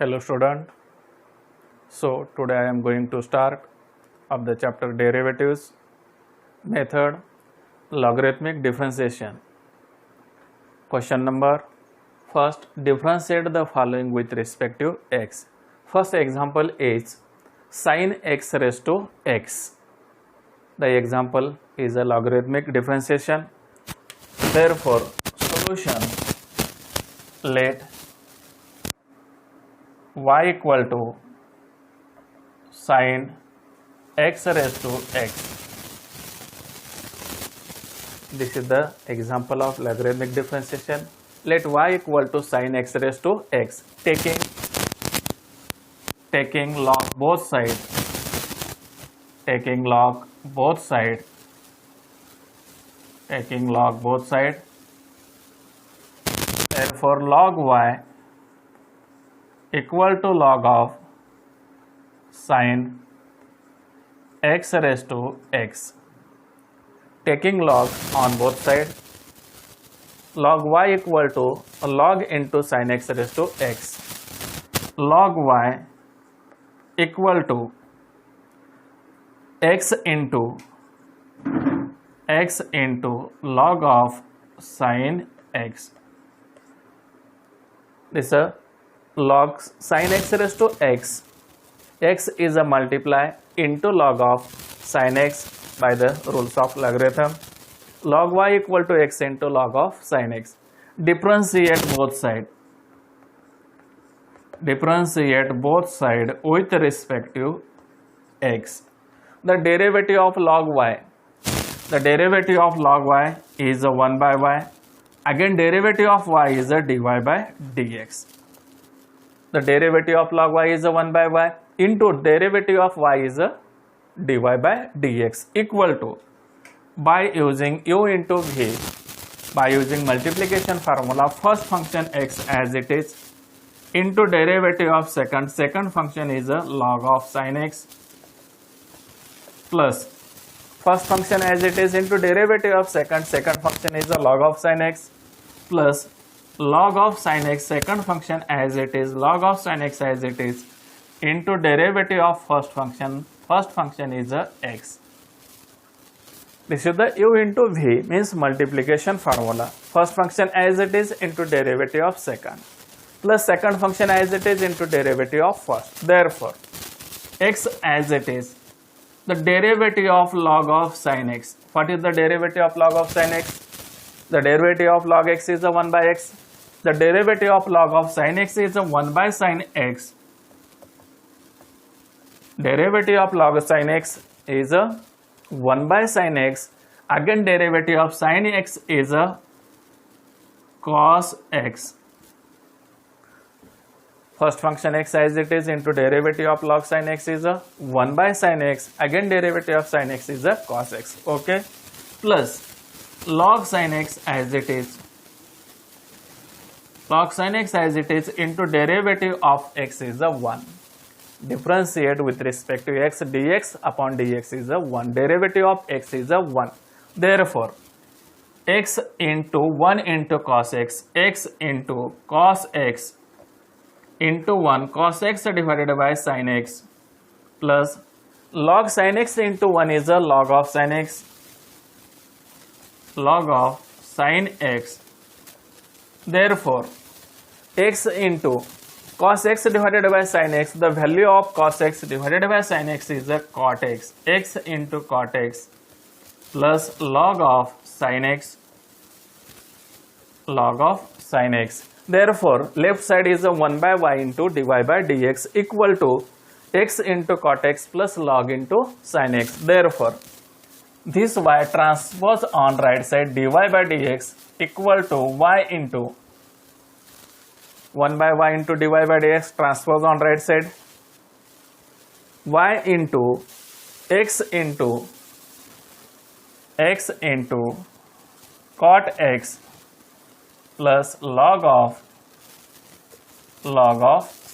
Hello student. So today I am going to start of the chapter derivatives method logarithmic differentiation. Question number first, differentiate the following with respect to x. First example is sin x raised to x. The example is a logarithmic differentiation. Therefore solution, let y equal to sin x raised to x. This is the example of logarithmic differentiation. Let y equal to sin x raised to x. Taking log both sides. Taking log both sides. Therefore log y equal to log of sin x raised to x. Taking log on both sides, log y equal to log into sin x raised to x. Log y equal to x into log of sin x. This is a log sin x raised to x. X is a multiply into log of sin x by the rules of logarithm. Log y equal to x into log of sin x. Differentiate both sides. With respect to x. The derivative of log y. The derivative of log y is a 1 by y. Again derivative of y is a dy by dx. The derivative of log y is a 1 by y into derivative of y is a dy by dx equal to, by using u into v, by using multiplication formula, first function x as it is into derivative of second function is a log of sin x plus first function as it is into derivative of second function is a log of sin x plus log of sin x second function as it is, log of sin x as it is into derivative of first function is a x. This is the u into v, means multiplication formula. First function as it is into derivative of second plus second function as it is into derivative of first. Therefore x as it is, the derivative of log of sin x. What is the derivative of log of sin x? The derivative of log x is a 1 by x. The derivative of log of sin x is a 1 by sin x. Derivative of log of sin x is a 1 by sin x. Again derivative of sin x is a cos x. First function x as it is into derivative of log sin x is a 1 by sin x. Again derivative of sin x is a cos x. Okay. Plus log sin x as it is. Log sin x as it is into derivative of x is a 1. Differentiate with respect to x, dx upon dx is a 1. Derivative of x is a 1. Therefore x into 1 into cos x, x into cos x into 1 cos x divided by sin x plus log sin x into 1 is a log of sin x. Log of sin x. Therefore x into cos x divided by sin x, the value of cos x divided by sin x is a cot x. X into cot x plus log of sin x. Therefore left side is a 1 by y into dy by dx equal to x into cot x plus log into sin x. Therefore this y transpose on right side dy by dx equal to y into 1 by y into dy by dx transpose on right side, y into x into cot x plus log of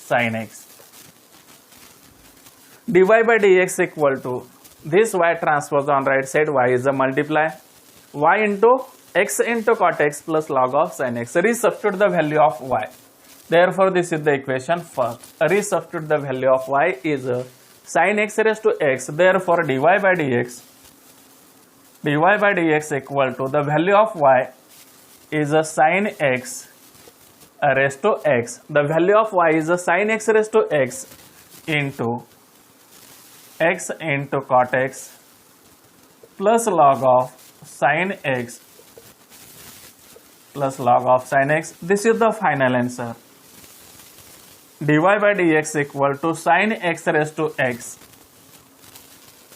sin x. dy by dx equal to this y transpose on right side, y is a multiply, y into x into cot x plus log of sin x. Resubstitute the value of y. Therefore, this is the equation first. Resubstitute the value of y is sin x raised to x. Therefore, dy by dx equal to the value of y is a sin x raised to x. The value of y is a sin x raised to x into cot x plus log of sin x plus log of sin x. This is the final answer. dy by dx equal to sin x raised to x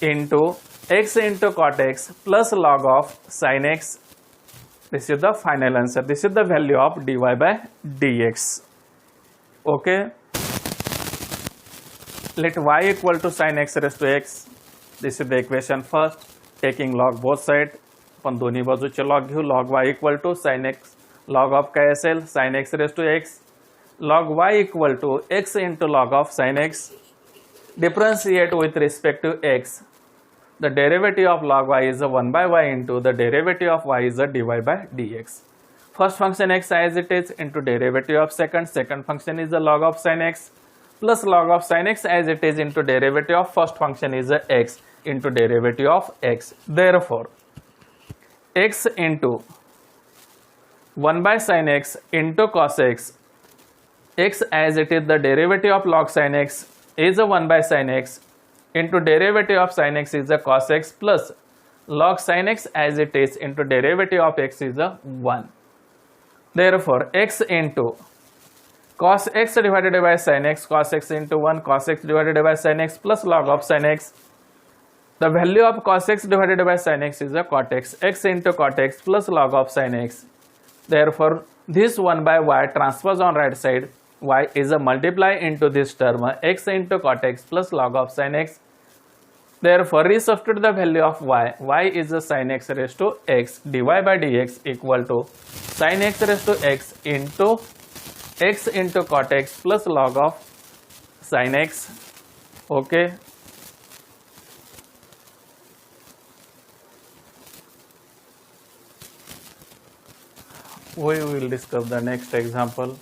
into cot x plus log of sin x. This is the final answer. This is the value of dy by dx. Okay. Let y equal to sin x raised to x. This is the equation first. Taking log both side. आपण दोन्ही बाजूचे log घेऊ. Log y equal to sin x. Log of काय असेल? sin x raised to x. Log y equal to x into log of sin x. Differentiate with respect to x. The derivative of log y is a 1 by y into the derivative of y is a dy by dx. First function x as it is into derivative of second function is the log of sin x plus log of sin x as it is into derivative of first function is a x into derivative of x. Therefore, x into 1 by sin x into cos x, x as it is the derivative of log sin x is a 1 by sin x into derivative of sin x is a cos x plus log sin x as it is into derivative of x is a 1. Therefore, x into cos x divided by sin x, cos x into 1 cos x divided by sin x plus log of sin x. The value of cos x divided by sin x is a cot x, x into cot x plus log of sin x. Therefore, this 1 by y transfers on right side, y is a multiply into this term x into cot x plus log of sin x. Therefore, resubstitute the value of y is a sin x raised to x, dy by dx equal to sin x raised to x into cot x plus log of sin x. Okay. We will discuss the next example.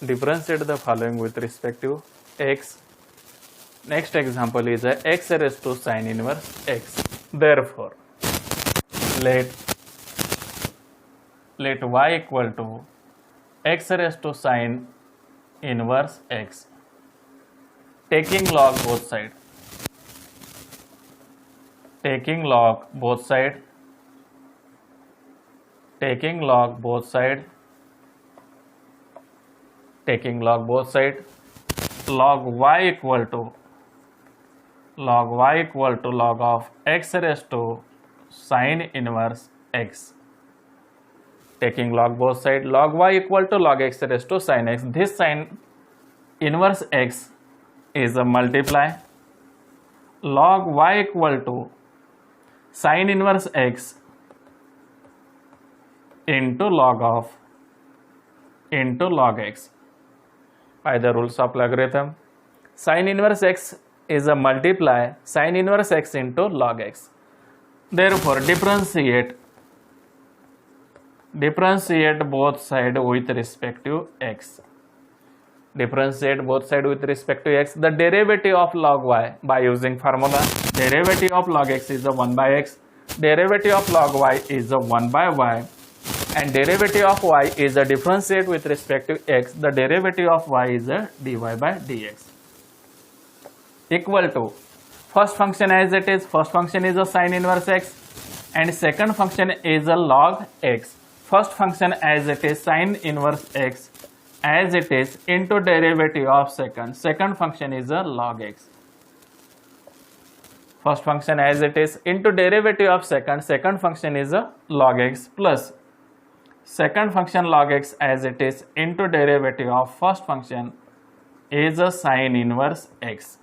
Differentiate the following with respect to x. Next example is a x raised to sin inverse x. Therefore, let y equal to x raised to sin inverse x. Taking log both side. Taking log both side. Taking log both side. Taking log both side. Log y equal to log of x raised to sin inverse x. Taking log both side, log y equal to log x raised to sin x. This sin inverse x is a multiply. Log y equal to sin inverse x into log x by the rules of logarithm. Sin inverse x is a multiply sin inverse x into log x. Therefore, differentiate both side with respect to x. Differentiate both side with respect to x. The derivative of log y by using formula. Derivative of log x is a 1 by x. Derivative of log y is a 1 by y. And derivative of y is a differentiate with respect to x. The derivative of y is a dy by dx. Equal to first function as it is. First function is a sin inverse x and second function is a log x. First function as it is sin inverse x as it is into derivative of second. Second function is a log x. First function as it is into derivative of second. Second function is a log x plus second function log x as it is into derivative of first function is a sin inverse x.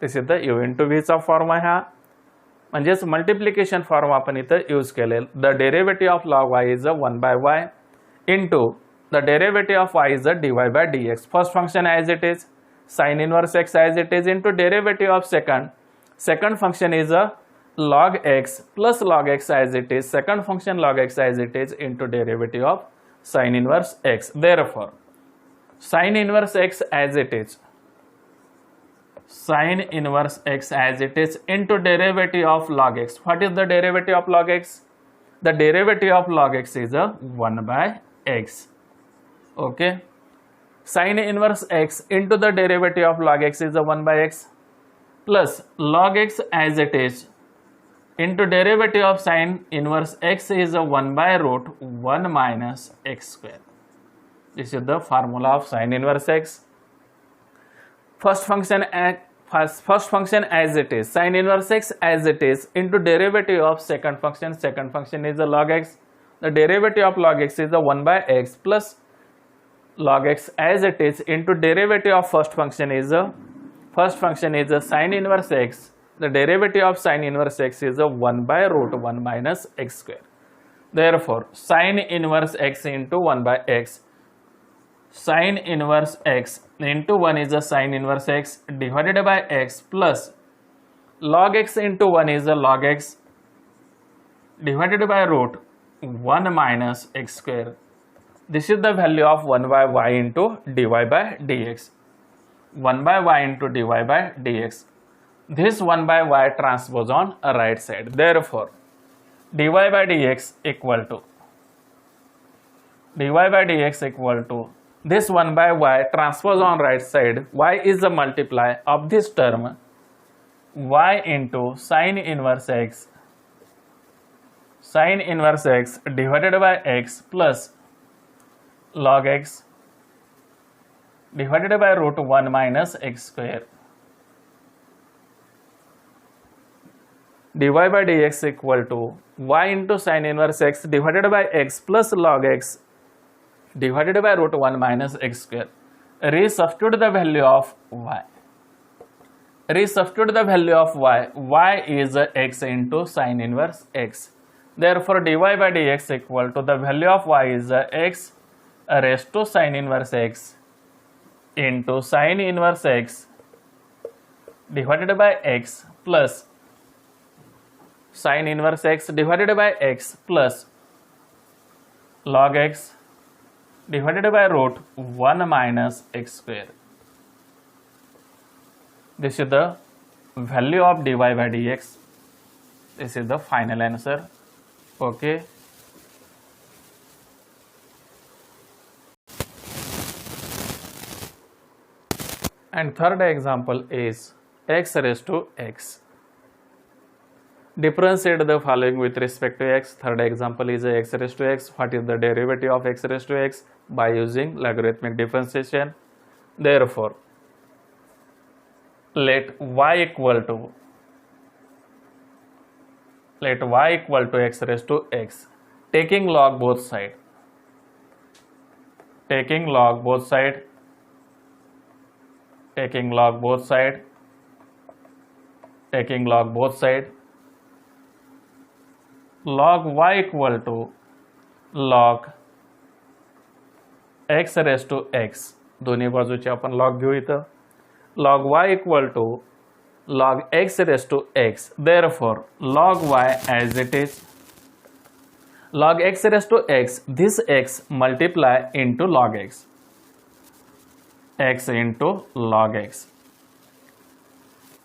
This is the u into v चा form आहे हा, म्हणजेच multiplication form आपण इथं use केलेल. The derivative of log y is 1 by y into the derivative of y is a dy by dx. First function as it is sin inverse x as it is into derivative of second. Second function is a log x plus log x as it is. Second function log x as it is into derivative of sin inverse x. Therefore, Sin inverse x as it is. Sin inverse x as it is into derivative of log x. What is the derivative of log x? The derivative of log x is a 1 by x. Okay. Sin inverse x into the derivative of log x is a 1 by x plus log x as it is into derivative of sin inverse x is a 1 by root 1 minus x square. This is the formula of sin inverse x. First function as it is, sin inverse x as it is into derivative of second function is a log x. The derivative of log x is a 1 by x plus log x as it is into derivative of first function is a sin inverse x. The derivative of sin inverse x is a 1 by root 1 minus x square. Therefore, sin inverse x into 1 by x. Sin inverse x into 1 is a sin inverse x divided by x plus log x into 1 is a log x divided by root 1 minus x square. This is the value of 1 by y into dy by dx. 1 by y into dy by dx. This 1 by y transpose on right side. Therefore, dy by dx equal to this 1 by y transpose on right side. Y is the multiply of this term y into sin inverse x divided by x plus log x divided by root 1 minus x square. Dy by dx equal to y into sin inverse x divided by x plus log x divided by root 1 minus x square. Resubstitute the value of y. Y is x into sin inverse x. Therefore, dy by dx equal to the value of y is x raised to sin inverse x into sin inverse x divided by x plus sin inverse x divided by x plus log x divided by root 1 minus x square. This is the value of dy by dx. This is the final answer. Okay. And third example is x raised to x. Differentiate the following with respect to x. Third example is x raised to x. What is the derivative of x raised to x? By using logarithmic differentiation. Therefore, let y equal to x raised to x. Taking log both side. Log y equal to log x raised to x. दोन्ही बाजूचे आपण log घेऊ इथं. Log y equal to log x raised to x. Therefore, log y as it is. Log x raised to x. This x multiply into log x. X into log x.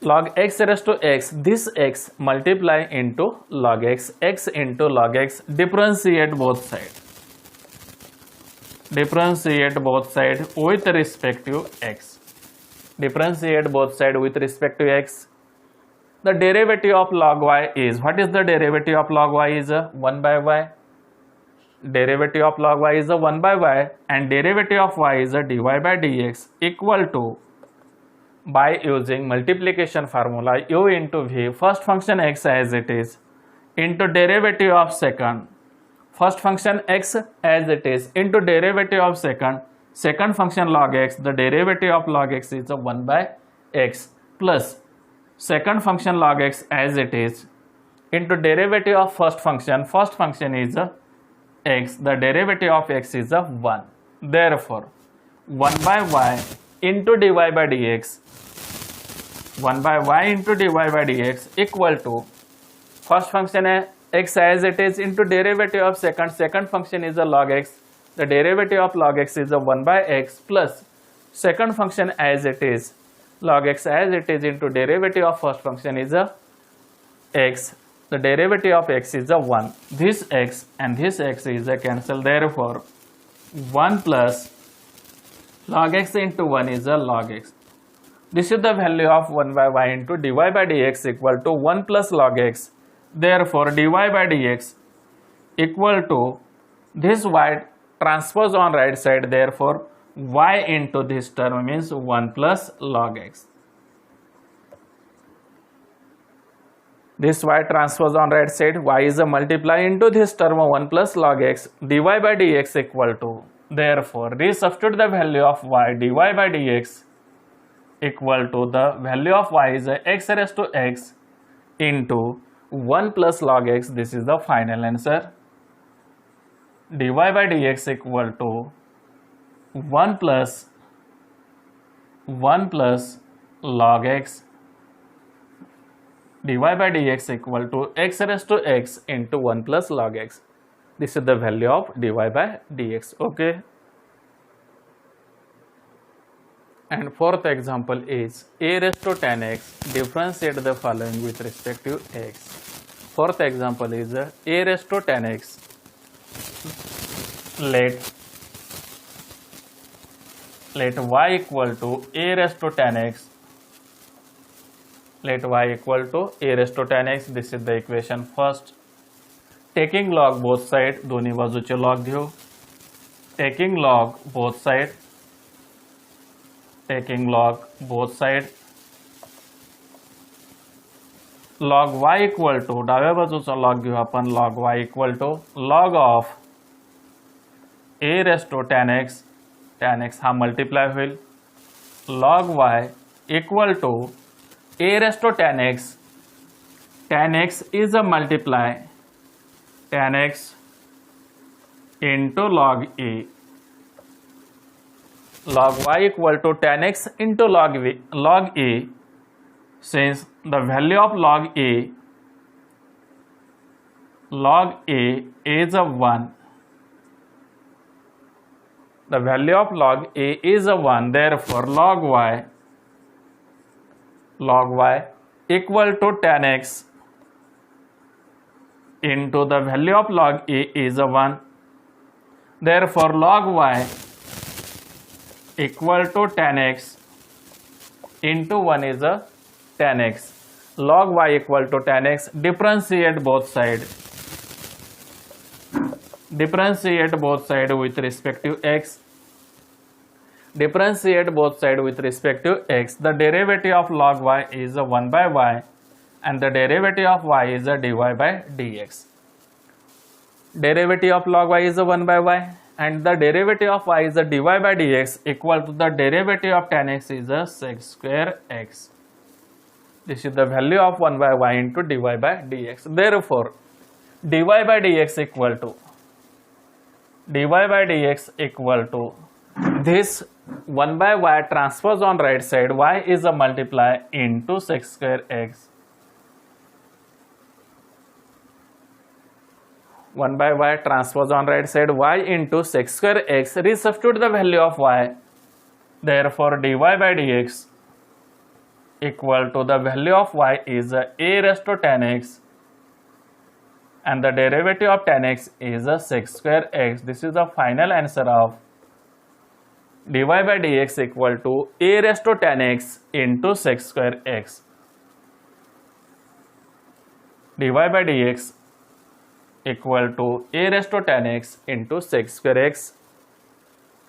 Log x raised to x. This x multiply into log x. X into log x. Differentiate both sides. Differentiate both sides with respect to x. Differentiate both sides with respect to x. The derivative of log y is, what is the derivative of log y is 1 by y. Derivative of log y is 1 by y and derivative of y is dy by dx equal to, by using multiplication formula, u into v, first function x as it is into derivative of second, first function x as it is into derivative of second function log x. The derivative of log x is 1 by x plus second function log x as it is into derivative of first function is x. The derivative of x is 1. Therefore, 1 by y into dy by dx, 1 by y into dy by dx equal to first function x as it is into derivative of second function is a log x the derivative of log x is a 1 by x plus second function as it is, log x as it is into derivative of first function is a x. The derivative of x is a 1. This x and this x is a cancel. Therefore, 1 plus log x into 1 is a log x. This is the value of 1 by y into dy by dx equal to 1 plus log x. Therefore, dy by dx equal to this y transpose on right side. Therefore, y into this term means 1 plus log x. This y transpose on right side, y is a multiply into this term 1 plus log x, dy by dx equal to, therefore resubstitute the value of y dy by dx equal to the value of y is x raised to x into 1 plus log x. This is the final answer. Dy by dx equal to 1 plus log x, dy by dx equal to x raised to x into 1 plus log x. This is the value of dy by dx. Okay. And fourth example is a raised to 10x, differentiate the following with respect to x. Fourth example is a raised to 10x. Let y equal to a raised to 10x. Let y equal to a raised to 10x. This is the equation first. Taking log both side, दोन्ही बाजूचे log घेऊ. Taking log both side. Taking log both side. Log y equal to डाव्या बाजूचा log घेऊ आपण. Log y equal to log of a raised to 10x. 10x हा multiply होईल. Log y equal to a raised to 10x. 10x is a multiply. 10x into log a. Log y equal to 10x into log a. Since the value of log a is a 1. The value of log a is a 1. Therefore, log y equal to 10x into the value of log a is a 1. Therefore, log y equal to 10x into 1 is a 10x. Log y equal to 10x. Differentiate both sides. Differentiate both sides with respect to x. Differentiate both sides with respect to x. The derivative of log y is a 1 by y and the derivative of y is a dy by dx. Derivative of log y is a 1 by y and the derivative of y is a dy by dx equal to the derivative of 10x is a sec square x. This is the value of 1 by y into dy by dx. Therefore, dy by dx equal to this 1 by y transpose on right side, y is a multiply into sec square x. 1 by y transpose on right side, y into sec square x. Resubstitute the value of y. Therefore, dy by dx equal to the value of y is a raised to 10x and the derivative of 10x is a sec square x. This is the final answer of dy by dx equal to a raised to 10x into sec square x. dy by dx equal to a raised to 10x into sec square x.